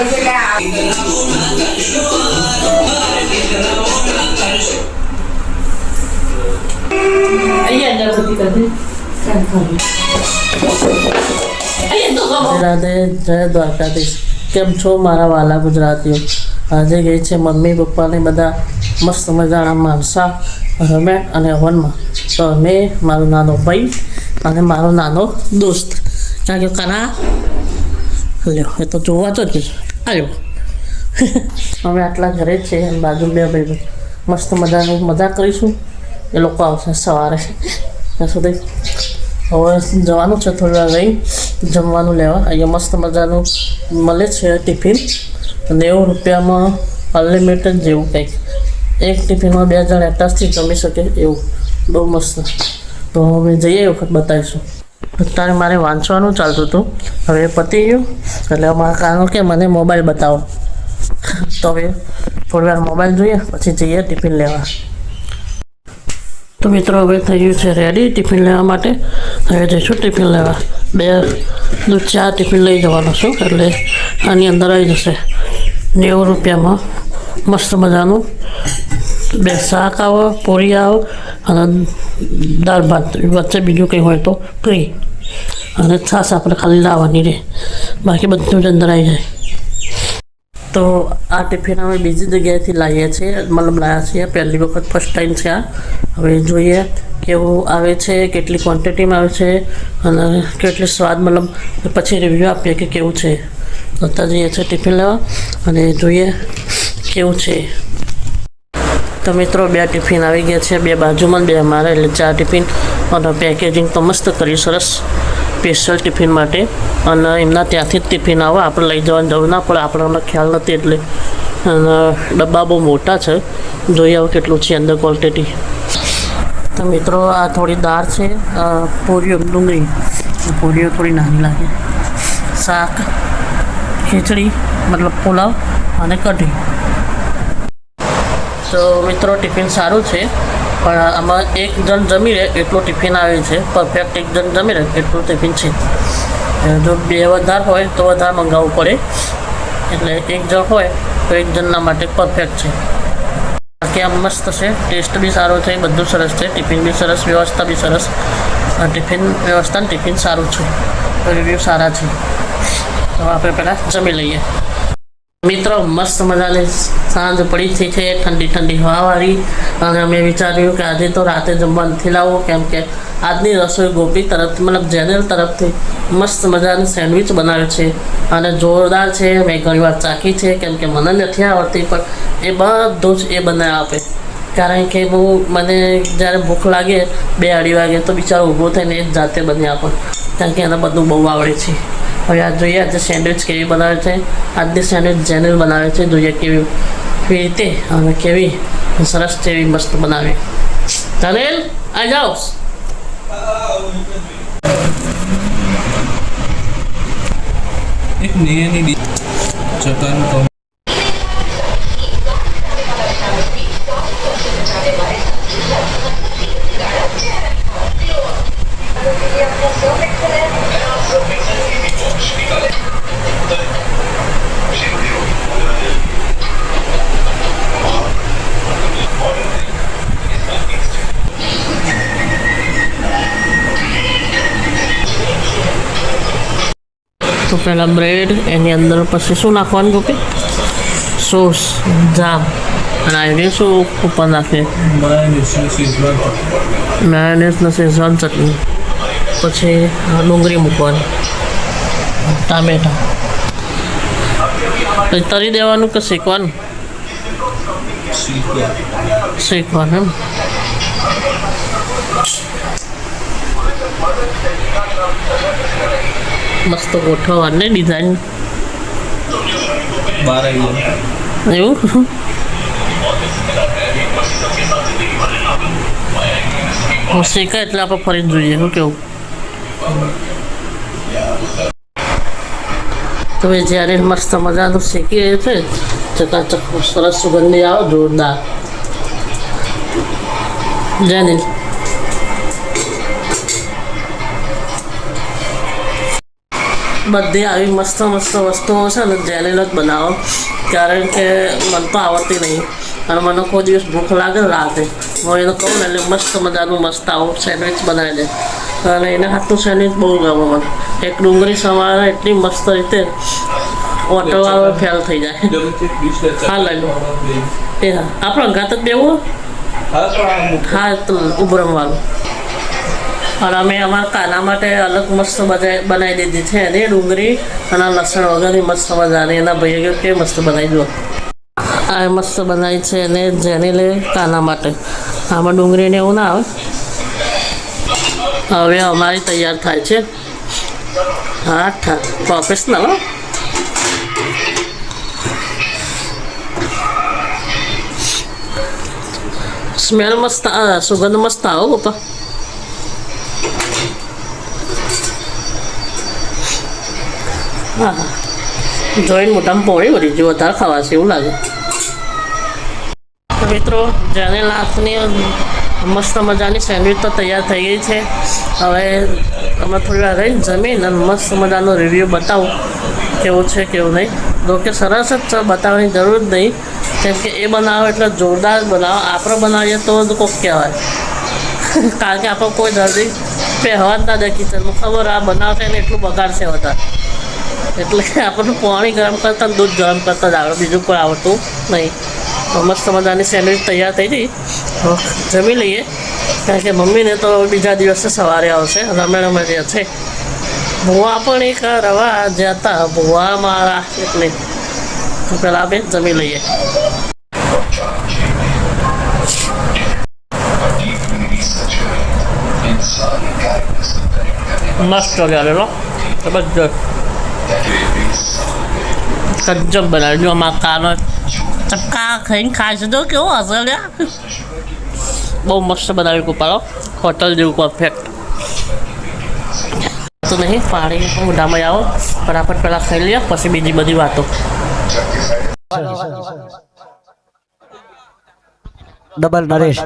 રાધે જય દ્વારકાધીશ. કેમ છો મારા વાલા ગુજરાતીઓ? આજે ગઈ છે મમ્મી પપ્પાને બધા મસ્ત મજાના માણસા રમે અને હવનમાં. તો મેં મારો નાનો ભાઈ અને મારો નાનો દોસ્ત ક્યાં ગયો કરા લ્યો એ તો જોવા તો જ આવ્યો. અમે આટલા ઘરે જ છે અને બાજુ બે ભાઈ મસ્ત મજાની મજા કરીશું. એ લોકો આવશે સવારે ત્યાં સુધી. હવે જવાનું છે થોડી વાર રહી જમવાનું લેવા. અહીંયા મસ્ત મજાનું મળે છે ટિફિન 90 રૂપિયામાં અનલિમિટેડ જેવું કંઈક. એક ટિફિનમાં 2 જણ એટાચથી જમી શકે એવું બહુ મસ્ત. તો હવે જઈએ વખત બતાવીશું. અત્યારે મારે વાંચવાનું ચાલતું હતું, હવે પતી ગયું એટલે અમારા કારણો કે મને મોબાઈલ બતાવો. તો હવે થોડી વાર મોબાઈલ જોઈએ પછી જઈએ ટિફિન લેવા. તો મિત્રો હવે થઈ ગયું છે રેડી ટિફિન લેવા માટે. હવે જઈશું ટિફિન લેવા. 4 ટિફિન લઈ જવાનો છું એટલે આની અંદર આવી જશે 90 રૂપિયામાં મસ્ત મજાનું. 2 શાક આવે, પૂરી આવે અને દાળ ભાત, વચ્ચે બીજું કંઈ હોય તો ફ્રી. અને છાશ આપણે ખાલી લાવવાની રહે, બાકી બધું જ અંદર આવી જાય. તો આ ટિફિન અમે બીજી જગ્યાએથી લાવીએ છીએ, મતલબ લાવ્યા છીએ પહેલી વખત, ફર્સ્ટ ટાઈમ છે આ. હવે જોઈએ કેવું આવે છે, કેટલી ક્વોન્ટિટીમાં આવે છે અને કેટલી સ્વાદ, મતલબ પછી રિવ્યૂ આપીએ કે કેવું છે. અત્યારે જઈએ છીએ ટિફિન લેવા અને જોઈએ કેવું છે. તો મિત્રો 2 ટિફિન આવી ગયા છે, 2 બાજુમાં 2 અમારા, એટલે 4 ટિફિન. અને પેકેજિંગ તો મસ્ત કરી સરસ સ્પેશિયલ ટિફિન માટે. અને એમના ત્યાંથી જ ટિફિન આવે, આપણે લઈ જવાની જરૂર ના પડે, આપણને ખ્યાલ નથી એટલે. અને ડબ્બા બહુ મોટા છે, જોઈએ હવે કેટલું છે અંદર ક્વોન્ટિટી. તો મિત્રો આ થોડી દાળ છે, પૂરીઓ ડુંગળી, પૂરીઓ થોડી નાની લાગે, શાક, ખીચડી મતલબ પુલાવ અને કઢી. તો મિત્રો ટિફિન સારું છે, પણ આમાં 1 જણ જમી રહે એટલું ટિફિન આવે છે. પરફેક્ટ 1 જણ જમી રહે એટલું ટિફિન છે. જો 2 વધારે હોય તો વધારે મંગાવવું પડે, એટલે 1 જણ હોય તો 1 જણના માટે પરફેક્ટ છે. બાકી આમ મસ્ત છે, ટેસ્ટ બી સારો છે, બધું સરસ છે, ટિફિન બી સરસ, વ્યવસ્થા બી સરસ. ટિફિન વ્યવસ્થા ટિફિન સારું છે, રિવ્યૂ સારા છે. તો આપણે પહેલાં જમી લઈએ. મિત્રો મસ્ત મજાની સાંજ પડી થઈ છે, ઠંડી ઠંડી હવાવાળી. અને અમે વિચાર્યું કે આજે તો રાતે જમવા નથી લાવવું, કેમ કે આજની રસોઈ ગોપી તરફથી, મતલબ જેનેલ તરફથી મસ્ત મજાની સેન્ડવિચ બનાવે છે અને જોરદાર છે. મેં ઘણી વાર ચાખી છે, કેમ કે મને નથી આવડતી, પણ એ બધું જ એ બનાવી આપે. કારણ કે મને જ્યારે ભૂખ લાગે 2-2:30 વાગે તો બિચારો ઊભો થઈને એ જ જાતે બની આપે, કારણ કે એને બધું બહુ આવડે છે. હવે આ જોઈએ આજે સેન્ડવિચ કેવી બનાવે છે. આજની સેન્ડવિચ જેનેલ બનાવે છે, જોઈએ કેવી રીતે અને કેવી સરસ જેવી મસ્ત બનાવે. જેનેલ આ જાઓ. એક નયની ચટણી તો પહેલાં બ્રેડ, એની અંદર પછી શું નાખવાનું ગોપી? સોસ, જામ, અને આવી શું ઉપર નાખીએ? મેયોનેઝ ને શેઝવાન ચટણી, પછી ડુંગળી મૂકવાની, ટામેટા. પછી તરી દેવાનું કે શેકવાનું? શેકવાનું એમ. મસ્ત ગોઠવવાની ડિઝાઇન એવું. શેકાય એટલે આપણે ફરી જોઈએ શું કેવું. તો એ જ્યારે મસ્ત મજાનું શેકી રહે છે, ચકાચક સરસ સુગંધી આવે જોરદાર. જેને બધી આવી મસ્ત મસ્ત વસ્તુઓ છે ને જેનીનો જ બનાવો, કારણ કે મને તો આવડતી નહીં અને મને કોઈ દિવસ ભૂખ લાગે ને રાતે હું એને કહું ને એટલે મસ્ત મજાનું મસ્ત આવું સેન્ડવિચ બનાવી દે અને એને હાથનું સેન્ડવિચ બહુ ગમે મને. એક ડુંગળી સમારે એટલી મસ્ત રીતે ઓટોવાળો ફેલ થઈ જાય. હા લઈ લો એ હા આપણે અંગાત જ બેવું. હા તો ઉભરમવાળું. અને અમે અમારા કાના માટે અલગ મસ્ત બનાવી દીધી છે એની ડુંગળી અને લસણ વગરની મસ્ત મજાની. એના ભાઈએ કહ્યું કે મસ્ત બનાવી દો. આ મસ્ત બનાવી છે એને જેની લે કાના માટે. આમાં ડુંગળીને એવું ના આવે. હવે અમારી તૈયાર થાય છે. હા પ્રોફેશનલ. સ્મેલ મસ્ત સુગંધ મસ્ત આવો પપ્પા. હા જોઈને મોટામાં પોળી વળી જો વધારે ખવાશે એવું લાગે. તો મિત્રો જેને લાખની મસ્ત મજાની સેન્ડવિચ તો તૈયાર થઈ ગઈ છે. હવે અમે થોડી વાર રહીને જમીને મસ્ત મજાનો રિવ્યૂ બતાવું કેવું છે કેવું નહીં. જોકે સરસ જ છે, બતાવવાની જરૂર જ નહીં, કેમ કે એ બનાવો એટલે જોરદાર બનાવો. આપણે બનાવીએ તો જ કોક કહેવાય. કારણ કે આપણે કોઈ દર્દી પહેવા જ ના દે કિચનમાં, ખબર આ બનાવશે ને એટલું બગાડશે વધારે. એટલે આપણને પાણી ગરમ કરતાં દૂધ ગરમ કરતાં જ આવડે, બીજું કોઈ આવડતું નહીં. મસ્ત મજાની સેન્ડવિચ તૈયાર થઈ ગઈ. જમી લઈએ, કારણ કે મમ્મીને તો બીજા દિવસે સવારે આવશે. રમેણમાં જે છે ભૂવા પણ એક રવા જતા ભૂવા મારા, એટલે તો પહેલાં આપણે જમી લઈએ. મસ્ત ગાલેલો જબરજસ્ત ગજબ બનાવ્યું. આમાં કાનો ચક્કા ખાઈને ખાય છે, જો કેવો હશે લ્યા. બહુ મસ્ત બનાવ્યું કુપાળો, હોટલ જેવું પરફેક્ટ. તો નહીં પાણી મોઢામાં આવો ફટાફટ પહેલાં ખાઈ લઈએ, પછી બીજી બધી વાતો. ડબલ નરેશ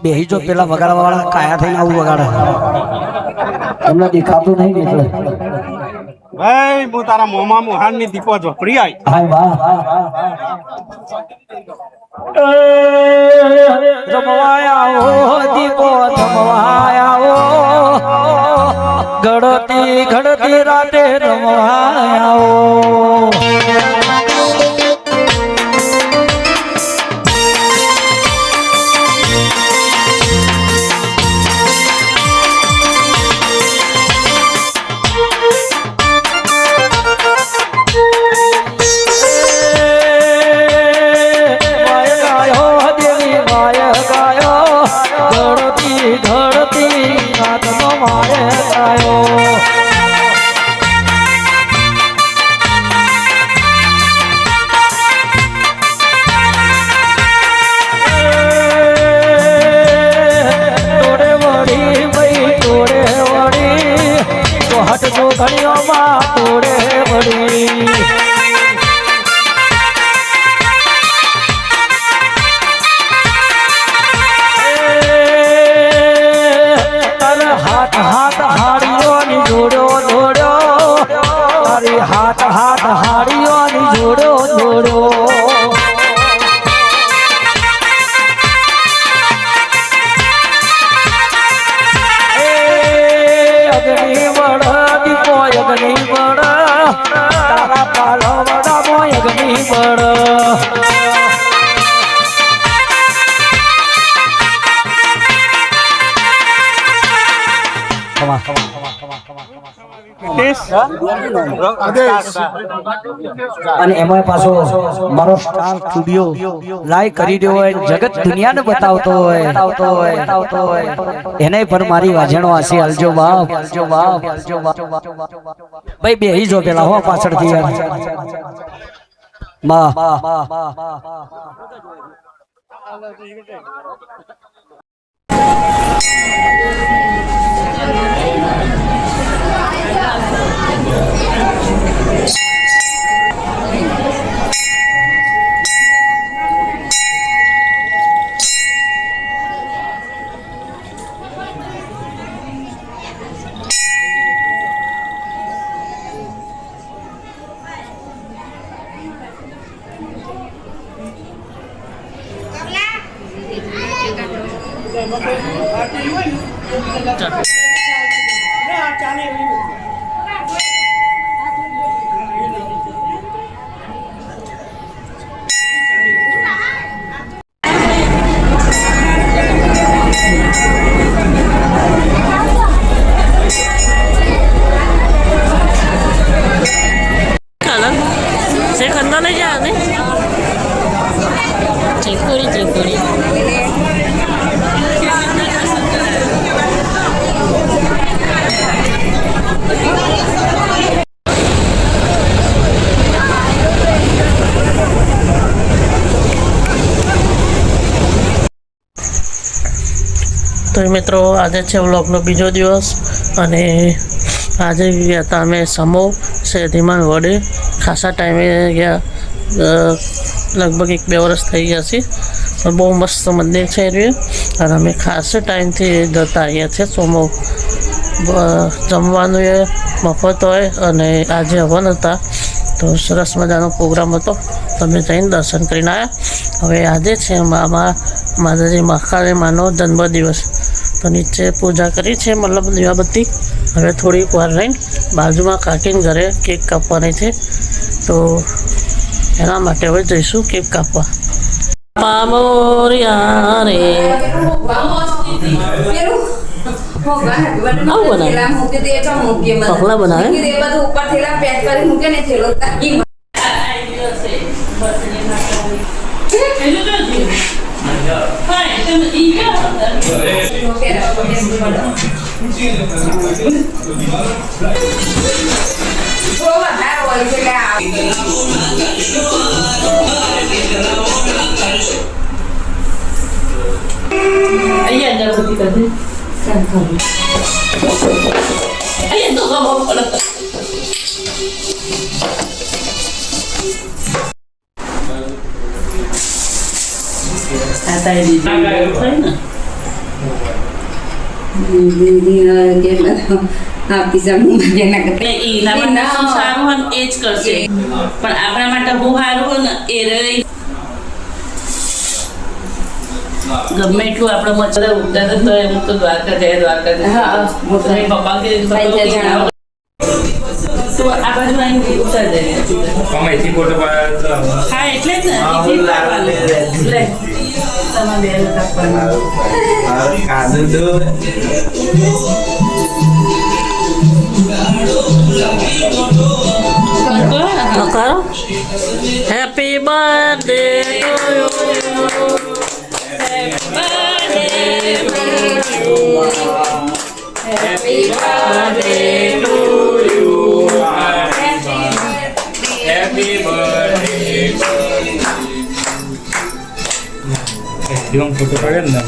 બેહી જો પેલા વગાડવા વાળા કાયા થઈને આવું વગાડે. તમને દેખાતું નહીં એટલે ભાઈ હું તારા મોમાં મોહાન ની દીપો ઝોપડી આવી. હાય વાહ રમવાયા દીપો રમવાયા ઘડતી ઘડતી રાતે રમવાયા. ઘડીઓમાં તોડે વળી હાથ હાથ હાડીઓની જોડ્યો જોડ્યો, તારી હાથ હાથ હાડીઓની જોડ્યો જોડ્યો. તારા પાલો વડા મોય અગ્નિ બળ. અને એમાં પાછો મારો સ્ટાર સ્ટુડિયો લાઈક કરી રહ્યો હોય, જગત દુનિયાને બતાવતો હોય એને પણ મારી વાજણો આસી હલજો બાપ. ભાઈ બેહી જો પેલા હો પાછળથી યાર બા. તો મિત્રો આજે છે વ્લોગનો બીજો દિવસ અને આજે ગયા હતા અમે સમૂહ શેરીમાં વડે ખાસા ટાઈમે ગયા, લગભગ 1-2 વર્ષ થઈ ગયા છે, પણ બહુ મસ્ત મંદિર છે એ અને અમે ખાસ ટાઈમથી જતા આવ્યા છે. સમૂહ જમવાનું એ મફત હોય અને આજે હવન હતા તો સરસ મજાનો પ્રોગ્રામ હતો, તમે જઈને દર્શન કરીને આવ્યા. હવે આજે છે માતાજી મહાકાળી માનો જન્મદિવસ, તો નીચે પૂજા કરી છે, મતલબ દીવાબત્તી. હવે થોડીક વાર રહીને બાજુમાં કાકીને ઘરે કેક કાપવાની છે, તો એના માટે હવે જઈશું કેક કાપવા. પામોરિયા રે પગલા બનાવે સારું એ જ કરશે, પણ આપણા માટે બહુ સારું હોય ને એ ગમે એટલું આપણે મચ્છર ઉડતા તો એમ તો દ્વારકા જાય પપ્પા કે તો આ બાજુ આવીને ઉતાર દે હા એટલે જ ને happy birthday to you, happy birthday to you, happy birthday to you, happy birthday. Photo પાડે ને ને